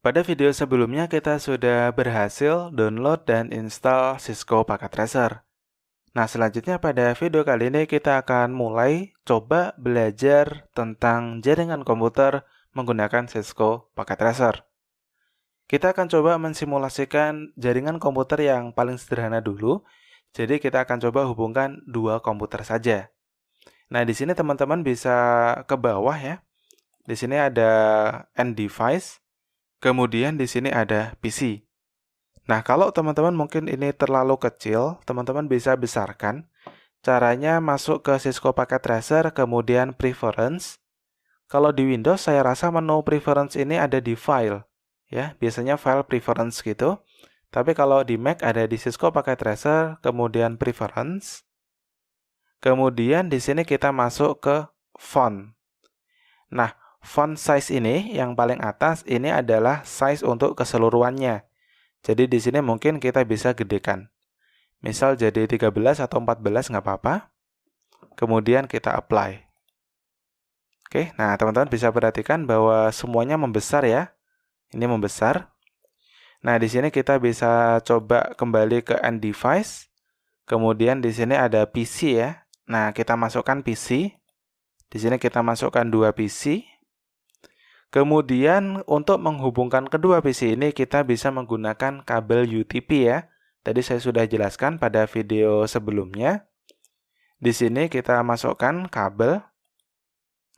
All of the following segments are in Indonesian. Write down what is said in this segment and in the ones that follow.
Pada video sebelumnya kita sudah berhasil download dan install Cisco Packet Tracer. Nah, selanjutnya pada video kali ini kita akan mulai coba belajar tentang jaringan komputer menggunakan Cisco Packet Tracer. Kita akan coba mensimulasikan jaringan komputer yang paling sederhana dulu. Jadi kita akan coba hubungkan dua komputer saja. Nah, di sini teman-teman bisa ke bawah ya. Di sini ada end device. Kemudian di sini ada PC. Nah, kalau teman-teman mungkin ini terlalu kecil, teman-teman bisa besarkan. Caranya masuk ke Cisco Packet Tracer, kemudian Preference. Kalau di Windows, saya rasa menu Preference ini ada di File. Ya, biasanya File Preference gitu. Tapi kalau di Mac ada di Cisco Packet Tracer, kemudian Preference. Kemudian di sini kita masuk ke Font. Nah, font size ini yang paling atas ini adalah size untuk keseluruhannya. Jadi di sini mungkin kita bisa gedekan. Misal jadi 13 atau 14 nggak apa-apa. Kemudian kita apply. Oke, nah teman-teman bisa perhatikan bahwa semuanya membesar ya. Ini membesar. Nah, di sini kita bisa coba kembali ke end device. Kemudian di sini ada PC ya. Nah, kita masukkan PC. Di sini kita masukkan dua PC. Kemudian untuk menghubungkan kedua PC ini kita bisa menggunakan kabel UTP ya. Tadi saya sudah jelaskan pada video sebelumnya. Di sini kita masukkan kabel.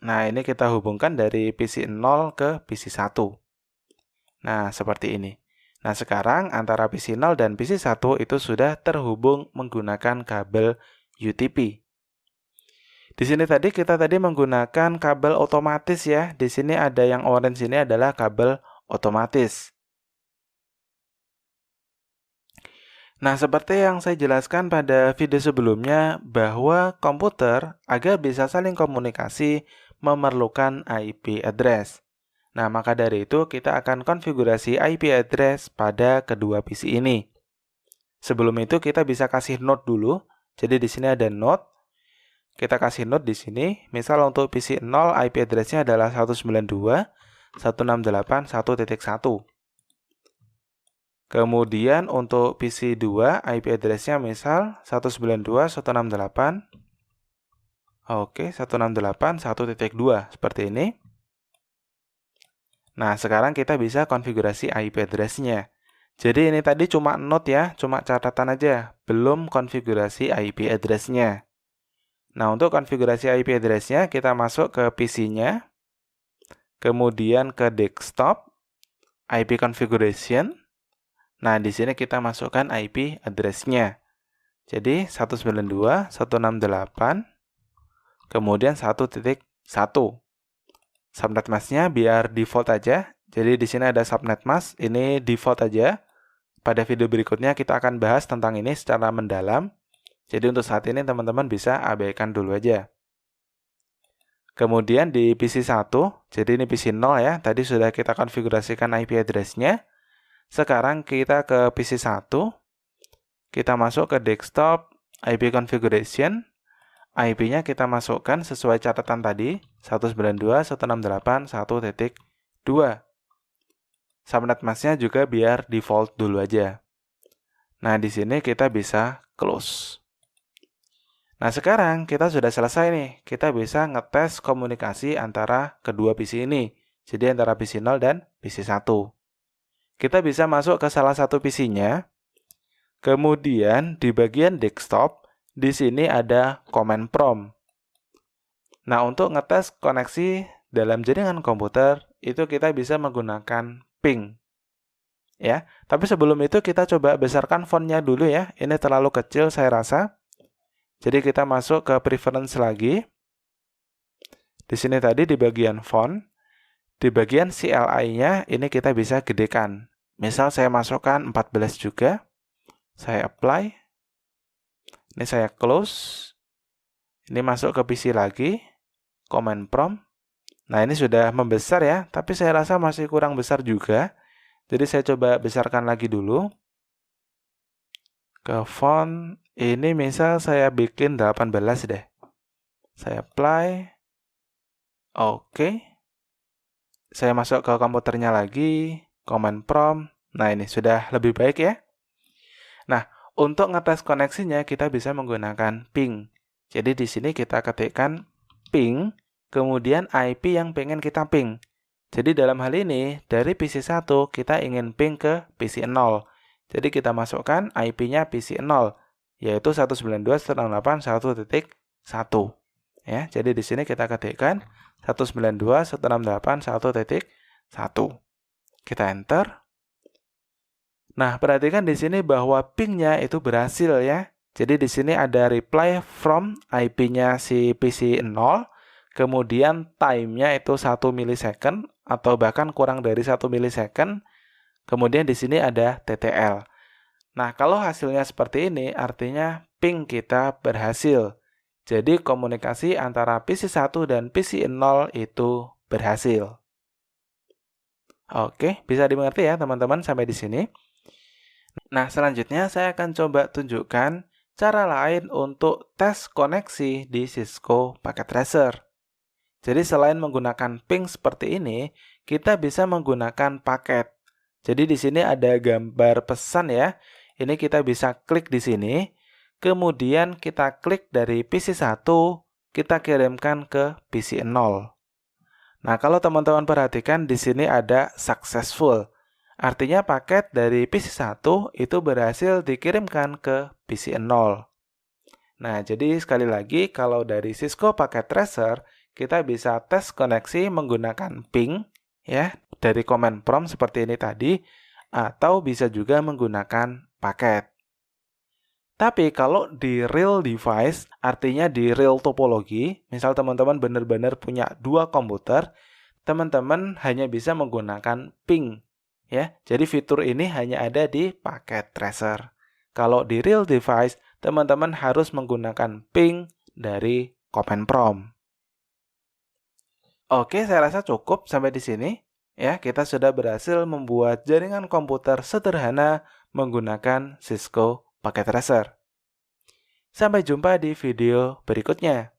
Nah, ini kita hubungkan dari PC 0 ke PC 1. Nah, seperti ini. Nah, sekarang antara PC 0 dan PC 1 itu sudah terhubung menggunakan kabel UTP. Di sini kita tadi menggunakan kabel otomatis ya. Di sini ada yang orange ini adalah kabel otomatis. Nah, seperti yang saya jelaskan pada video sebelumnya bahwa komputer agar bisa saling komunikasi memerlukan IP address. Nah, maka dari itu kita akan konfigurasi IP address pada kedua PC ini. Sebelum itu kita bisa kasih node dulu. Jadi di sini ada node. Kita kasih node di sini. Misal untuk PC 0 IP address-nya adalah 192.168.1.1. Kemudian untuk PC 2 IP address-nya misal 192.168. Oke, 168.1.2 seperti ini. Nah, sekarang kita bisa konfigurasi IP address-nya. Jadi ini tadi cuma node ya, cuma catatan aja, belum konfigurasi IP address-nya. Nah, untuk konfigurasi IP address-nya, kita masuk ke PC-nya, kemudian ke desktop, IP configuration. Nah, di sini kita masukkan IP address-nya. Jadi, 192.168, kemudian 1.1. Subnet mask-nya biar default aja. Jadi, di sini ada subnet mask, ini default aja. Pada video berikutnya, kita akan bahas tentang ini secara mendalam. Jadi untuk saat ini teman-teman bisa abaikan dulu aja. Kemudian di PC 1, jadi ini PC 0 ya, tadi sudah kita konfigurasikan IP address-nya. Sekarang kita ke PC 1, kita masuk ke desktop, IP configuration, IP-nya kita masukkan sesuai catatan tadi, 192.168.1.2. Subnet mask-nya juga biar default dulu aja. Nah, di sini kita bisa close. Nah, sekarang kita sudah selesai nih. Kita bisa ngetes komunikasi antara kedua PC ini. Jadi antara PC 0 dan PC 1. Kita bisa masuk ke salah satu PC-nya. Kemudian di bagian desktop, di sini ada command prompt. Nah, untuk ngetes koneksi dalam jaringan komputer, itu kita bisa menggunakan ping. Ya, tapi sebelum itu kita coba besarkan fontnya dulu ya. Ini terlalu kecil saya rasa. Jadi kita masuk ke preference lagi. Di sini tadi di bagian font, di bagian CLI-nya ini kita bisa gedekan. Misal saya masukkan 14 juga. Saya apply. Ini saya close. Ini masuk ke PC lagi. Command prompt. Nah, ini sudah membesar ya, tapi saya rasa masih kurang besar juga. Jadi saya coba besarkan lagi dulu. Ke font, ini misal saya bikin 18 deh. Saya apply. Oke. Saya masuk ke komputernya lagi. command prompt. Nah, ini sudah lebih baik ya. Nah, untuk ngetes koneksinya kita bisa menggunakan ping. Jadi di sini kita ketikkan ping, kemudian IP yang pengen kita ping. Jadi dalam hal ini, dari PC 1 kita ingin ping ke PC 0. Jadi kita masukkan IP-nya PC 0, yaitu 192.168.1.1. Ya, jadi di sini kita ketikkan 192.168.1.1. Kita enter. Nah, perhatikan di sini bahwa ping-nya itu berhasil ya. Jadi di sini ada reply from IP-nya si PC 0, kemudian time-nya itu 1 milisecond atau bahkan kurang dari 1 milisecond. Kemudian di sini ada TTL. Nah, kalau hasilnya seperti ini, artinya ping kita berhasil. Jadi komunikasi antara PC 1 dan PC 0 itu berhasil. Oke, bisa dimengerti ya teman-teman sampai di sini. Nah, selanjutnya saya akan coba tunjukkan cara lain untuk tes koneksi di Cisco Packet Tracer. Jadi selain menggunakan ping seperti ini, kita bisa menggunakan paket. Jadi di sini ada gambar pesan ya. Ini kita bisa klik di sini. Kemudian kita klik dari PC 1, kita kirimkan ke PC 0. Nah, kalau teman-teman perhatikan di sini ada successful. Artinya paket dari PC 1 itu berhasil dikirimkan ke PC 0. Nah, jadi sekali lagi kalau dari Cisco Packet Tracer, kita bisa tes koneksi menggunakan ping ya, dari command prompt seperti ini tadi, atau bisa juga menggunakan paket. Tapi kalau di real device, artinya di real topologi, misal teman-teman benar-benar punya dua komputer, teman-teman hanya bisa menggunakan ping. Ya, jadi fitur ini hanya ada di Packet Tracer. Kalau di real device, teman-teman harus menggunakan ping dari command prompt. Oke, saya rasa cukup sampai di sini. Ya, kita sudah berhasil membuat jaringan komputer sederhana menggunakan Cisco Packet Tracer. Sampai jumpa di video berikutnya.